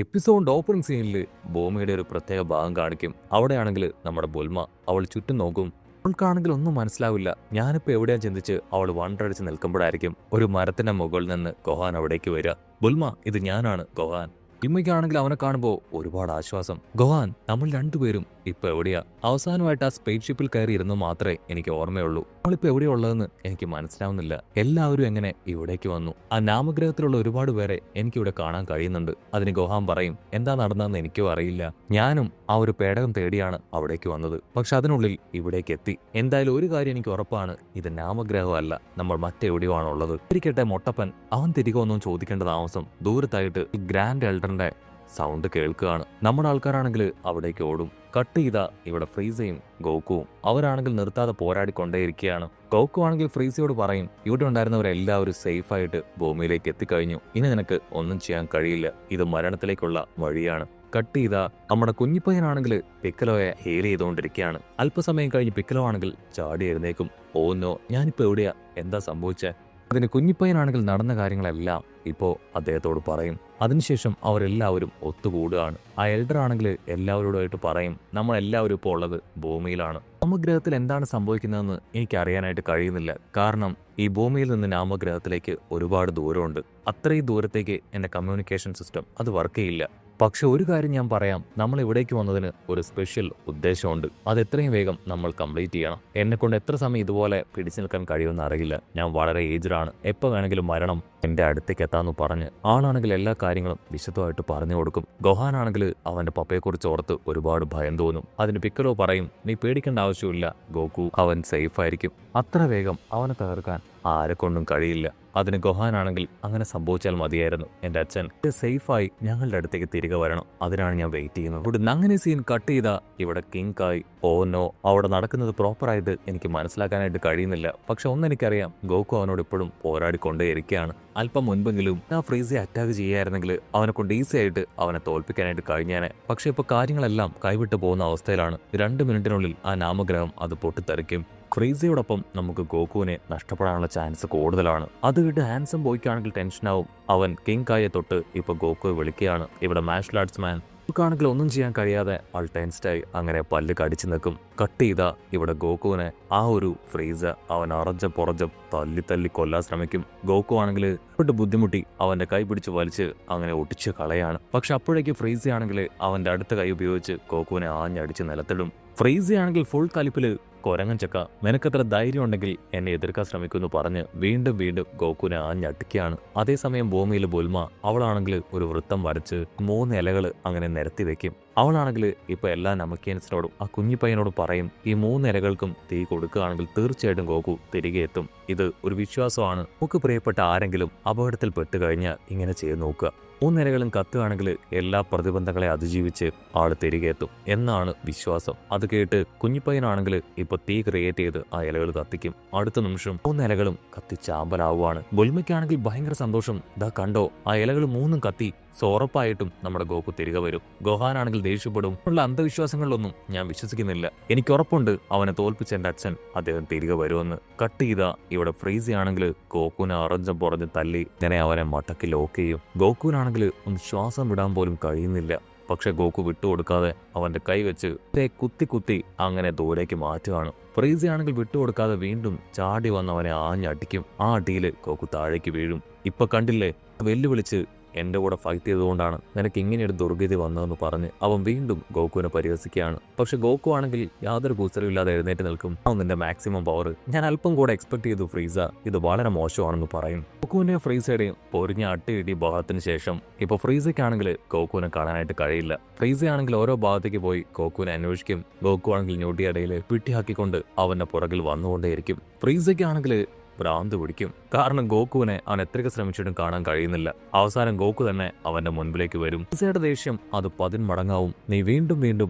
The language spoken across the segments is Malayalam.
എപ്പിസോഡ് ഓപ്പണിംഗ് സീനിൽ ഭൂമിയുടെ ഒരു പ്രത്യേക ഭാഗം കാണിക്കും. അവിടെയാണെങ്കിൽ നമ്മുടെ ബുൽമ അവൾ ചുറ്റും നോക്കും. അവൾക്കാണെങ്കിൽ ഒന്നും മനസ്സിലാവില്ല. ഞാനിപ്പോൾ എവിടെയാ ചിന്തിച്ച് അവൾ വണ്ടടിച്ച് നിൽക്കുമ്പോഴായിരിക്കും ഒരു മരത്തിന്റെ മുകളിൽ നിന്ന് ഗോഹാൻ അവിടേക്ക് വരിക. ബുൽമ, ഇത് ഞാനാണ് ഗോഹാൻ. ഇമ്മയ്ക്കാണെങ്കിൽ അവനെ കാണുമ്പോൾ ഒരുപാട് ആശ്വാസം. ഗോഹാൻ, നമ്മൾ രണ്ടുപേരും ഇപ്പൊ എവിടെയാ? അവസാനമായിട്ട് ആ സ്പേസ് ഷിപ്പിൽ കയറി ഇരുന്നു മാത്രമേ എനിക്ക് ഓർമ്മയുള്ളൂ. നമ്മളിപ്പോ എവിടെയാ ഉള്ളതെന്ന് എനിക്ക് മനസ്സിലാവുന്നില്ല. എല്ലാവരും എങ്ങനെ ഇവിടേക്ക് വന്നു? ആ നാമഗ്രഹത്തിലുള്ള ഒരുപാട് പേരെ എനിക്കിവിടെ കാണാൻ കഴിയുന്നുണ്ട്. അതിന് ഗോഹാൻ പറയും, എന്താ നടന്നതെന്ന് എനിക്കും അറിയില്ല. ഞാനും ആ ഒരു പേടകം തേടിയാണ് അവിടേക്ക് വന്നത്. പക്ഷെ അതിനുള്ളിൽ ഇവിടേക്ക് എത്തി. എന്തായാലും ഒരു കാര്യം എനിക്ക് ഉറപ്പാണ്, ഇത് നാമഗ്രഹമല്ല, നമ്മൾ മറ്റെവിടെയോ ആണ് ഉള്ളത്. ഇരിക്കട്ടെ മൊട്ടപ്പൻ, അവൻ തിരികെ ഒന്നും ചോദിക്കേണ്ട താമസം ദൂരത്തായിട്ട് ഗ്രാൻഡ് എൽഡറിന്റെ സൗണ്ട് കേൾക്കുകയാണ്. നമ്മുടെ ആൾക്കാരാണെങ്കിൽ അവിടേക്ക് ഓടും. കട്ട് ചെയ്ത ഇവിടെ ഫ്രീസയും ഗോക്കുവും അവരാണെങ്കിൽ നിർത്താതെ പോരാടിക്കൊണ്ടേയിരിക്കുകയാണ്. ഗോക്കു ആണെങ്കിൽ ഫ്രീസയോട് പറയും, ഇവിടെ ഉണ്ടായിരുന്നവരെല്ലാവരും സേഫായിട്ട് ഭൂമിയിലേക്ക് എത്തിക്കഴിഞ്ഞു. ഇനി നിനക്ക് ഒന്നും ചെയ്യാൻ കഴിയില്ല. ഇത് മരണത്തിലേക്കുള്ള വഴിയാണ്. കട്ട് ചെയ്ത നമ്മുടെ കുഞ്ഞിപ്പയ്യനാണെങ്കിൽ പിക്കലോയെ ഹീൽ ചെയ്തുകൊണ്ടിരിക്കുകയാണ്. അല്പസമയം കഴിഞ്ഞ് പിക്കലോ ആണെങ്കിൽ ചാടി എഴുന്നേക്കും. ഓ നോ, ഞാനിപ്പോ എവിടെയാ? എന്താ സംഭവിച്ചേ? അതിന് കുഞ്ഞിപ്പയ്യനാണെങ്കിൽ നടന്ന കാര്യങ്ങളെല്ലാം ഇപ്പോ അദ്ദേഹത്തോട് പറയും. അതിനുശേഷം അവരെല്ലാവരും ഒത്തുകൂടുകയാണ്. ആ എൽഡർ ആണെങ്കിൽ എല്ലാവരോടുമായിട്ട് പറയും, നമ്മളെല്ലാവരും ഇപ്പോൾ ഉള്ളത് ഭൂമിയിലാണ്. നാമഗ്രഹത്തിൽ എന്താണ് സംഭവിക്കുന്നതെന്ന് എനിക്ക് അറിയാനായിട്ട് കഴിയുന്നില്ല. കാരണം ഈ ഭൂമിയിൽ നിന്ന് നാമഗ്രഹത്തിലേക്ക് ഒരുപാട് ദൂരമുണ്ട്. അത്രയും ദൂരത്തേക്ക് എന്റെ കമ്മ്യൂണിക്കേഷൻ സിസ്റ്റം അത് വർക്ക് ചെയ്യില്ല. പക്ഷെ ഒരു കാര്യം ഞാൻ പറയാം, നമ്മൾ ഇവിടേക്ക് വന്നതിന് ഒരു സ്പെഷ്യൽ ഉദ്ദേശമുണ്ട്. അത് എത്രയും വേഗം നമ്മൾ കംപ്ലീറ്റ് ചെയ്യണം. എന്നെ കൊണ്ട് എത്ര സമയം ഇതുപോലെ പിടിച്ചു നിൽക്കാൻ കഴിയുമെന്ന് അറിയില്ല. ഞാൻ വളരെ ഏജ്ഡാണ്. എപ്പോൾ വേണമെങ്കിലും മരണം എന്റെ അടുത്തേക്ക് എത്താന്ന് പറഞ്ഞ് ആളാണെങ്കിൽ എല്ലാ കാര്യങ്ങളും വിശദമായിട്ട് പറഞ്ഞു കൊടുക്കും. ഗോഹാനാണെങ്കിൽ അവന്റെ പപ്പയെക്കുറിച്ച് ഓർത്ത് ഒരുപാട് ഭയം തോന്നും. അതിന് പിക്കലോ പറയും, നീ പേടിക്കേണ്ട ആവശ്യമില്ല ഗോക്കു, അവൻ സേഫ് ആയിരിക്കും. അത്ര വേഗം അവനെ തകർക്കാൻ ആരെക്കൊണ്ടും കഴിയില്ല. അതിന് ഗോഹാനാണെങ്കിൽ അങ്ങനെ സംഭവിച്ചാൽ മതിയായിരുന്നു. എന്റെ അച്ഛൻ സേഫായി ഞങ്ങളുടെ അടുത്തേക്ക് തിരികെ വരണം. അതിനാണ് ഞാൻ വെയിറ്റ് ചെയ്യുന്നത്. ഇവിടെ അങ്ങനെ സീൻ കട്ട് ചെയ്ത ഇവിടെ കിങ് കായ്. ഓ നോ, അവിടെ നടക്കുന്നത് പ്രോപ്പറായിട്ട് എനിക്ക് മനസ്സിലാക്കാനായിട്ട് കഴിയുന്നില്ല. പക്ഷെ ഒന്നെനിക്കറിയാം, ഗോക്കു അവനോട് ഇപ്പോഴും പോരാടിക്കൊണ്ടേയിരിക്കുകയാണ്. അല്പം മുൻപെങ്കിലും ആ ഫ്രീസയെ അറ്റാക്ക് ചെയ്യായിരുന്നെങ്കിൽ അവനെ കൊണ്ട് ഈസി ആയിട്ട് അവനെ തോൽപ്പിക്കാനായിട്ട് കഴിഞ്ഞാനെ. പക്ഷെ ഇപ്പൊ കാര്യങ്ങളെല്ലാം കൈവിട്ടു പോകുന്ന അവസ്ഥയിലാണ്. 2 മിനിറ്റിനുള്ളിൽ ആ നാമഗ്രഹം അത് പൊട്ടിത്തെറിക്കും. ഫ്രീസയോടൊപ്പം നമുക്ക് ഗോക്കുവിനെ നഷ്ടപ്പെടാനുള്ള ചാൻസ് കൂടുതലാണ്. അത് കേട്ട് ഹാൻസം ബോയ്ക്കാണെങ്കിൽ ടെൻഷനാവും. അവൻ കിങ് കായെ തൊട്ട് ഇപ്പൊ ഗോക്കുവെ വിളിക്കുകയാണ്. ഇവിടെ മാർഷൽ ആർട്സ് മാൻ ാണെങ്കിൽ ഒന്നും ചെയ്യാൻ കഴിയാതെ ആൾ ടെൻസ്ഡായി അങ്ങനെ പല്ല് കടിച്ചു നിൽക്കും. കട്ട് ചെയ്ത ഇവിടെ ഗോക്കുവിനെ ആ ഒരു ഫ്രീസ അവൻ അറഞ്ചം തല്ലി കൊല്ലാൻ ശ്രമിക്കും. ഗോക്കു ആണെങ്കിൽ ബുദ്ധിമുട്ടി അവന്റെ കൈ പിടിച്ച് വലിച്ച് അങ്ങനെ ഒട്ടിച്ച് കളയാണ്. പക്ഷെ അപ്പോഴേക്ക് ഫ്രീസ ആണെങ്കിൽ അവന്റെ അടുത്ത കൈ ഉപയോഗിച്ച് ഗോക്കുവിനെ ആഞ്ഞടിച്ച് നിലത്തിടും. ഫ്രീസ ആണെങ്കിൽ ഫുൾ കലിപ്പില് കൊരങ്ങൻ ചക്ക, നിനക്കത്ര ധൈര്യം ഉണ്ടെങ്കിൽ എന്നെ എതിർക്കാൻ ശ്രമിക്കുമെന്ന് പറഞ്ഞ് വീണ്ടും ഗോക്കുവിനെ ആഞ്ഞടിക്കുകയാണ്. അതേസമയം ഭൂമിയിൽ ബുൽമ അവളാണെങ്കിൽ ഒരു വൃത്തം വരച്ച് 3 ഇലകൾ അങ്ങനെ നിരത്തി വെക്കും. അവളാണെങ്കിൽ ഇപ്പൊ എല്ലാ നമക്കിയൻസിനോടും ആ കുഞ്ഞിപ്പയ്യനോടും പറയും, ഈ 3 ഇലകൾക്കും തീ കൊടുക്കുകയാണെങ്കിൽ തീർച്ചയായിട്ടും ഗോക്കു തിരികെ എത്തും. ഇത് ഒരു വിശ്വാസമാണ്. നമുക്ക് പ്രിയപ്പെട്ട ആരെങ്കിലും അപകടത്തിൽ പെട്ടുകഴിഞ്ഞാൽ ഇങ്ങനെ ചെയ്ത് നോക്കുക. 3 ഇലകളും കത്തുകയാണെങ്കിൽ എല്ലാ പ്രതിബന്ധങ്ങളെ അതിജീവിച്ച് ആള് തിരികെ എത്തും എന്നാണ് വിശ്വാസം. അത് കേട്ട് കുഞ്ഞിപ്പയ്യനാണെങ്കിൽ ഇപ്പൊ തീ ക്രിയേറ്റ് ചെയ്ത് ആ ഇലകൾ കത്തിക്കും. അടുത്ത നിമിഷം 3 ഇലകളും കത്തിച്ചാമ്പലാവുകയാണ്. ബുൽമയ്ക്കാണെങ്കിൽ ഭയങ്കര സന്തോഷം. ദാ കണ്ടോ, ആ ഇലകൾ 3ഉം കത്തി. സോ ഉറപ്പായിട്ടും നമ്മുടെ ഗോക്കു തിരികെ വരും. ഗോഹാനാണെങ്കിൽ ദേഷ്യപ്പെടും. ഉള്ള അന്ധവിശ്വാസങ്ങളിലൊന്നും ഞാൻ വിശ്വസിക്കുന്നില്ല. എനിക്ക് ഉറപ്പുണ്ട് അവനെ തോൽപ്പിച്ച എന്റെ അച്ഛൻ അദ്ദേഹം തിരികെ വരുമെന്ന്. കട്ട് ചെയ്ത ഇവിടെ ഫ്രീസി ആണെങ്കിൽ ഗോക്കുവിനെ അറഞ്ഞ് തല്ലി ഇങ്ങനെ അവനെ മട്ടക്ക് ലോക്ക് ചെയ്യും. ഗോക്കുവിനാണെങ്കിൽ ഒന്ന് ശ്വാസം വിടാൻ പോലും കഴിയുന്നില്ല. പക്ഷെ ഗോക്കു വിട്ടുകൊടുക്കാതെ അവന്റെ കൈ വെച്ച് കുത്തി അങ്ങനെ ദൂരേക്ക് മാറ്റുകയാണ്. ഫ്രീസി ആണെങ്കിൽ വിട്ടുകൊടുക്കാതെ വീണ്ടും ചാടി വന്ന് അവനെ ആഞ്ഞടിക്കും. ആ അടിയിൽ ഗോക്കു താഴേക്ക് വീഴും. ഇപ്പൊ കണ്ടില്ലേ, വെല്ലുവിളിച്ച് എന്റെ കൂടെ ഫൈറ്റ് ചെയ്തുകൊണ്ടാണ് നിനക്ക് ഇങ്ങനെയൊരു ദുർഗതി വന്നതെന്ന് പറഞ്ഞ് അവൻ വീണ്ടും ഗോക്കുവിനെ പരിഹസിക്കുകയാണ്. പക്ഷെ ഗോക്കു ആണെങ്കിൽ യാതൊരു കൂസലുമില്ലാതെ എഴുന്നേറ്റ് നിൽക്കും. നിന്റെ മാക്സിമം പവർ ഞാൻ അല്പം കൂടെ എക്സ്പെക്ട് ചെയ്തു ഫ്രീസ, ഇത് വളരെ മോശമാണെന്ന് പറയും. ഗോക്കുവിന്റെയും ഫ്രീസയുടെയും പൊരിഞ്ഞ അട്ടിയിടി ഭാഗത്തിന് ശേഷം ഇപ്പൊ ഫ്രീസയ്ക്കാണെങ്കിൽ ഗോക്കുവിനെ കാണാനായിട്ട് കഴിയില്ല. ഫ്രീസ ആണെങ്കിൽ ഓരോ ഭാഗത്തേക്ക് പോയി ഗോക്കുവിനെ അന്വേഷിക്കും. ഗോക്കു ആണെങ്കിൽ ഞൊടിയിടയിൽ പിട്ടിയാക്കിക്കൊണ്ട് അവന്റെ പുറകിൽ വന്നുകൊണ്ടേയിരിക്കും. ഫ്രീസയ്ക്കാണെങ്കിൽ ഭ്രാന്ത് പിടിക്കും. കാരണം ഗോക്കുവിനെ അവൻ എത്രയൊക്കെ ശ്രമിച്ചിട്ടും കാണാൻ കഴിയുന്നില്ല. അവസാനം ഗോക്കു തന്നെ അവന്റെ മുൻപിലേക്ക് വരും. ഫ്രീസയുടെ ദേഷ്യം അത് 10 മടങ്ങാവും. നീ വീണ്ടും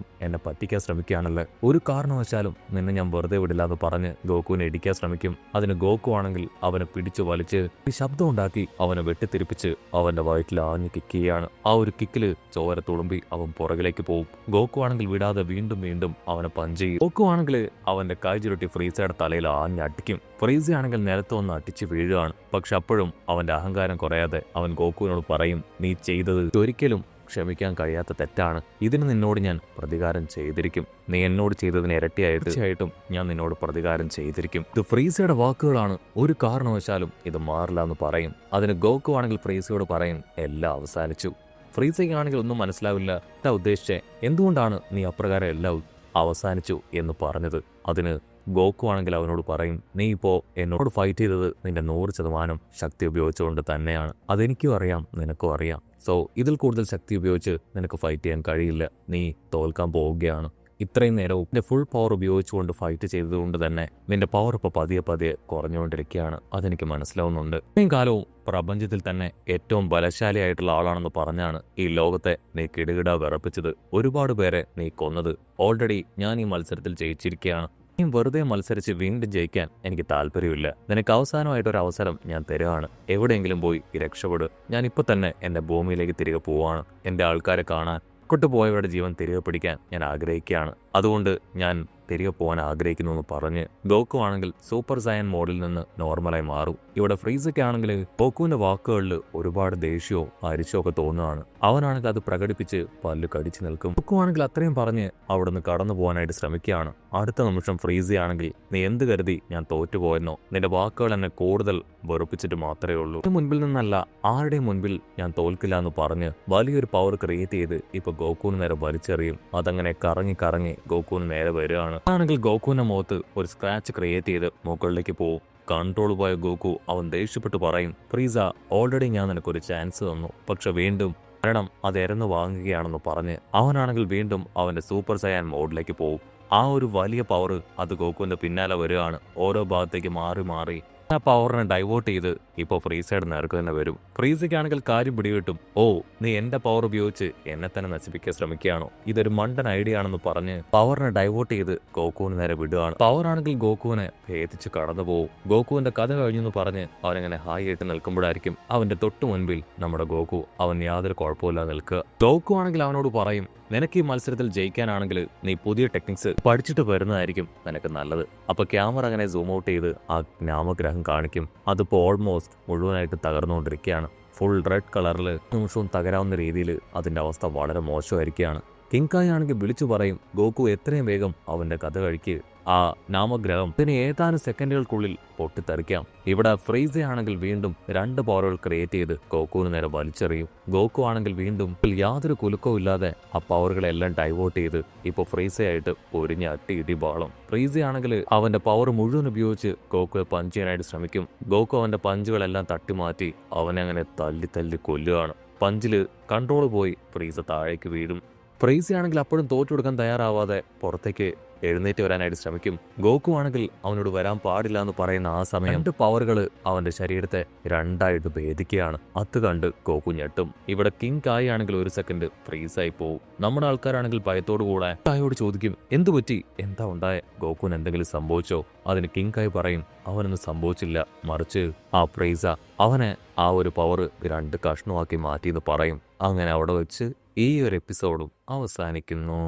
എന്നെ പറ്റിക്കാൻ ശ്രമിക്കുകയാണല്ലേ, ഒരു കാരണവശാലും നിന്നെ ഞാൻ വെറുതെ വിടില്ല എന്ന് പറഞ്ഞ് ഗോക്കുവിനെ ഇടിക്കാൻ ശ്രമിക്കും. അതിന് ഗോക്കു ആണെങ്കിൽ അവനെ പിടിച്ചു വലിച്ച് ശബ്ദം ഉണ്ടാക്കി അവനെ വെട്ടിത്തിരിപ്പിച്ച് അവന്റെ വയറ്റിൽ ആഞ്ഞു കിക്ക് ചെയ്യാണ്. ആ ഒരു കിക്കില് ചോര തുളുമ്പി അവൻ പുറകിലേക്ക് പോകും. ഗോക്കു ആണെങ്കിൽ വിടാതെ വീണ്ടും അവനെ പഞ്ച് ചെയ്യും. ഗോക്കു ആണെങ്കിൽ അവന്റെ കൈ ചുരുട്ടി ഫ്രീസയുടെ തലയിൽ ആഞ്ഞടിക്കും. ഫ്രീസ ആണെങ്കിൽ നിലത്ത് ഒന്ന് അടിച്ച് വീഴുകയാണ്. പക്ഷെ അപ്പോഴും അവന്റെ അഹങ്കാരം കുറയാതെ അവൻ ഗോക്കുവിനോട് പറയും, നീ ചെയ്തത് ഒരിക്കലും ക്ഷമിക്കാൻ കഴിയാത്ത തെറ്റാണ്. ഇതിന് നിന്നോട് ഞാൻ പ്രതികാരം ചെയ്തിരിക്കും. നീ എന്നോട് ചെയ്തതിന് ഇരട്ടിയായി തീർച്ചയായിട്ടും ഞാൻ നിന്നോട് പ്രതികാരം ചെയ്തിരിക്കും. ഇത് ഫ്രീസയുടെ വാക്കുകളാണ്. ഒരു കാരണവശാലും ഇത് മാറില്ല എന്ന് പറയും. അതിന് ഗോക്കു ആണെങ്കിൽ ഫ്രീസയോട് പറയും, എല്ലാം അവസാനിച്ചു. ഫ്രീസയ്ക്കാണെങ്കിൽ ഒന്നും മനസ്സിലാവില്ല. എന്താ ഉദ്ദേശിച്ചേ? എന്തുകൊണ്ടാണ് നീ അപ്രകാരം എല്ലാം അവസാനിച്ചു എന്ന് പറഞ്ഞത്? അതിന് ഗോക്കു ആണെങ്കിൽ അവനോട് പറയും, നീ ഇപ്പോൾ എന്നോട് ഫൈറ്റ് ചെയ്തത് നിന്റെ 100% ശക്തി ഉപയോഗിച്ചുകൊണ്ട് തന്നെയാണ്. അതെനിക്കും അറിയാം, നിനക്കും അറിയാം. സോ ഇതിൽ കൂടുതൽ ശക്തി ഉപയോഗിച്ച് നിനക്ക് ഫൈറ്റ് ചെയ്യാൻ കഴിയില്ല. നീ തോൽക്കാൻ പോവുകയാണ്. ഇത്രയും നേരവും നിന്റെ ഫുൾ പവർ ഉപയോഗിച്ചുകൊണ്ട് ഫൈറ്റ് ചെയ്തതുകൊണ്ട് തന്നെ നിന്റെ പവർ ഇപ്പോൾ പതിയെ പതിയെ കുറഞ്ഞുകൊണ്ടിരിക്കുകയാണ്. അതെനിക്ക് മനസ്സിലാവുന്നുണ്ട്. ഇത്രയും കാലവും പ്രപഞ്ചത്തിൽ തന്നെ ഏറ്റവും ബലശാലിയായിട്ടുള്ള ആളാണെന്ന് പറഞ്ഞാണ് ഈ ലോകത്തെ നീ കിടുകിട വിറപ്പിച്ചത്. ഒരുപാട് പേരെ നീ കൊന്നത്. ഓൾറെഡി ഞാൻ ഈ മത്സരത്തിൽ ജയിച്ചിരിക്കുകയാണ്. നീ വെറുതെ മത്സരിച്ച് വീണ്ടും ജയിക്കാൻ എനിക്ക് താല്പര്യമില്ല. നിനക്ക് അവസാനമായിട്ടൊരു അവസരം ഞാൻ തരുവാണ്. എവിടെയെങ്കിലും പോയി രക്ഷപ്പെടുക. ഞാനിപ്പോൾ തന്നെ എൻ്റെ ഭൂമിയിലേക്ക് തിരികെ പോവാണ്. എൻ്റെ ആൾക്കാരെ കാണാൻ, കൊണ്ടുപോയവരുടെ ജീവൻ തിരികെ പിടിക്കാൻ ഞാൻ ആഗ്രഹിക്കുകയാണ്. അതുകൊണ്ട് ഞാൻ തിരികെ പോകാൻ ആഗ്രഹിക്കുന്നു എന്ന് പറഞ്ഞ് ഗോക്കു ആണെങ്കിൽ സൂപ്പർ സയൻ മോഡിൽ നിന്ന് നോർമലായി മാറും. ഇവിടെ ഫ്രീസയ്ക്ക് ആണെങ്കിൽ ഗോക്കുവിന്റെ വാക്കുകളിൽ ഒരുപാട് ദേഷ്യമോ അരിശോ ഒക്കെ തോന്നുകയാണ്. അവനാണെങ്കിൽ അത് പ്രകടിപ്പിച്ച് പല്ല് കടിച്ചു നിൽക്കും. ഗോക്കു ആണെങ്കിൽ അത്രയും പറഞ്ഞ് അവിടെ നിന്ന് കടന്നു പോകാനായിട്ട് ശ്രമിക്കുകയാണ്. അടുത്ത നിമിഷം ഫ്രീസയാണെങ്കിൽ, നീ എന്ത് കരുതി ഞാൻ തോറ്റുപോയെന്നോ? നിന്റെ വാക്കുകൾ എന്നെ കൂടുതൽ വെറുപ്പിച്ചിട്ട് മാത്രമേ ഉള്ളൂ. മുൻപിൽ നിന്നല്ല, ആരുടെയും മുൻപിൽ ഞാൻ തോൽക്കില്ല എന്ന് പറഞ്ഞ് വലിയൊരു പവർ ക്രിയേറ്റ് ചെയ്ത് ഇപ്പൊ ഗോക്കുവിന് നേരെ വലിച്ചെറിയും. അതങ്ങനെ കറങ്ങി കറങ്ങി ഗോക്കുവിന് നേരെ വരികയാണ്. ആണെങ്കിൽ ഗോക്കുവിന്റെ മുഖത്ത് ഒരു സ്ക്രാച്ച് ക്രിയേറ്റ് ചെയ്ത് മുകളിലേക്ക് പോകും. കൺട്രോൾ പോയ ഗോക്കു അവൻ ദേഷ്യപ്പെട്ട് പറയും, ഫ്രീസ, ഓൾറെഡി ഞാൻ നിനക്കൊരു ചാൻസ് തന്നു, പക്ഷെ വീണ്ടും മരണം അത് എരന്ന് വാങ്ങുകയാണെന്ന് പറഞ്ഞ് അവനാണെങ്കിൽ വീണ്ടും അവന്റെ സൂപ്പർ സയൻ മോഡിലേക്ക് പോകും. ആ ഒരു വലിയ പവർ അത് ഗോക്കുവിന്റെ പിന്നാലെ വരികയാണ്. ഓരോ ഭാഗത്തേക്ക് മാറി മാറി ആ പവറിനെ ഡൈവേർട്ട് ചെയ്ത് ഇപ്പോൾ ഫ്രീസയുടെ നേർക്ക് തന്നെ വരും. ഫ്രീസയ്ക്കാണെങ്കിൽ കാര്യം പിടികിട്ടും. ഓ, നീ എന്റെ പവർ ഉപയോഗിച്ച് എന്നെ തന്നെ നശിപ്പിക്കാൻ ശ്രമിക്കുകയാണോ? ഇതൊരു മണ്ടൻ ഐഡിയ ആണെന്ന് പറഞ്ഞ് പവറിനെ ഡൈവേർട്ട് ചെയ്ത് ഗോക്കുവിന് നേരെ വിടുകയാണ്. പവറാണെങ്കിൽ ഗോക്കുവിനെ ഭേദിച്ച് കടന്നു പോകും. ഗോക്കുവിന്റെ കഥ കഴിഞ്ഞെന്ന് പറഞ്ഞ് അവനിങ്ങനെ ഹായ് ആയിട്ട് നിൽക്കുമ്പോഴായിരിക്കും അവന്റെ തൊട്ടു മുൻപിൽ നമ്മുടെ ഗോക്കു. അവൻ യാതൊരു കുഴപ്പമില്ലാതെ നിൽക്കുക. ഗോക്കു ആണെങ്കിൽ അവനോട് പറയും, നിനക്ക് ഈ മത്സരത്തിൽ ജയിക്കാനാണെങ്കിൽ നീ പുതിയ ടെക്നിക്സ് പഠിച്ചിട്ട് വരുന്നതായിരിക്കും നിനക്ക് നല്ലത്. അപ്പൊ ക്യാമറ അങ്ങനെ സൂം ഔട്ട് ചെയ്ത് ആ നാമഗ്രഹം കാണിക്കും. അതിപ്പോൾ ഓൾമോസ്റ്റ് മുഴുവനായിട്ട് തകർന്നുകൊണ്ടിരിക്കുകയാണ്. ഫുൾ റെഡ് കളറിൽ നിമിഷവും തകരാവുന്ന രീതിയിൽ അതിന്റെ അവസ്ഥ വളരെ മോശമായിരിക്കുകയാണ്. കിങ്കായ് ആണെങ്കിൽ വിളിച്ചു പറയും, ഗോക്കു എത്രയും വേഗം അവന്റെ കഥ കഴിക്ക്. ആ നാമഗ്രഹം പിന്നെ ഏതാനും സെക്കൻഡുകൾക്കുള്ളിൽ പൊട്ടിത്തെറിക്കാം. ഇവിടെ ഫ്രീസയാണെങ്കിൽ വീണ്ടും 2 പവറുകൾ ക്രിയേറ്റ് ചെയ്ത് ഗോക്കുവിന് നേരെ വലിച്ചെറിയും. ഗോക്കു ആണെങ്കിൽ വീണ്ടും യാതൊരു കുലുക്കവും ഇല്ലാതെ ആ പവറുകളെല്ലാം ഡൈവേർട്ട് ചെയ്ത് ഇപ്പോൾ ഫ്രീസയായിട്ട് പൊരിഞ്ഞ് അട്ടി ഇടി ബാളം. ഫ്രീസയാണെങ്കിൽ അവന്റെ പവർ മുഴുവൻ ഉപയോഗിച്ച് ഗോക്കുയെ പഞ്ച് ചെയ്യാനായിട്ട് ശ്രമിക്കും. ഗോക്കു അവന്റെ പഞ്ചുകളെല്ലാം തട്ടിമാറ്റി അവനെ അങ്ങനെ തല്ലി തല്ലി കൊല്ലുകയാണ്. പഞ്ചില് കൺട്രോൾ പോയി ഫ്രീസ താഴേക്ക് വീഴും. ഫ്രീസയാണെങ്കിൽ അപ്പോഴും തോറ്റു കൊടുക്കാൻ തയ്യാറാവാതെ പുറത്തേക്ക് എഴുന്നേറ്റ് വരാനായിട്ട് ശ്രമിക്കും. ഗോക്കു ആണെങ്കിൽ അവനോട് വരാൻ പാടില്ല എന്ന് പറയുന്ന ആ സമയം 2 പവറുകൾ അവന്റെ ശരീരത്തെ 2ആയിട്ട് ഭേദിക്കുകയാണ്. അത് കണ്ട് ഗോക്കു ഞെട്ടും. ഇവിടെ കിങ് കായ് ആണെങ്കിൽ ഒരു സെക്കൻഡ് ഫ്രീസായി പോവും. നമ്മുടെ ആൾക്കാരാണെങ്കിൽ ഭയത്തോടു കൂടെ കായോട് ചോദിക്കും, എന്തു പറ്റി, എന്താ ഉണ്ടായ, ഗോക്കുവിന് എന്തെങ്കിലും സംഭവിച്ചോ? അതിന് കിങ് കായ് പറയും, അവനൊന്നും സംഭവിച്ചില്ല, മറിച്ച് ആ ഫ്രീസ അവനെ ആ ഒരു പവർ 2 കഷ്ണമാക്കി മാറ്റിയെന്ന് പറയും. അങ്ങനെ അവിടെ വെച്ച് ഈ ഒരു എപ്പിസോഡും അവസാനിക്കുന്നു.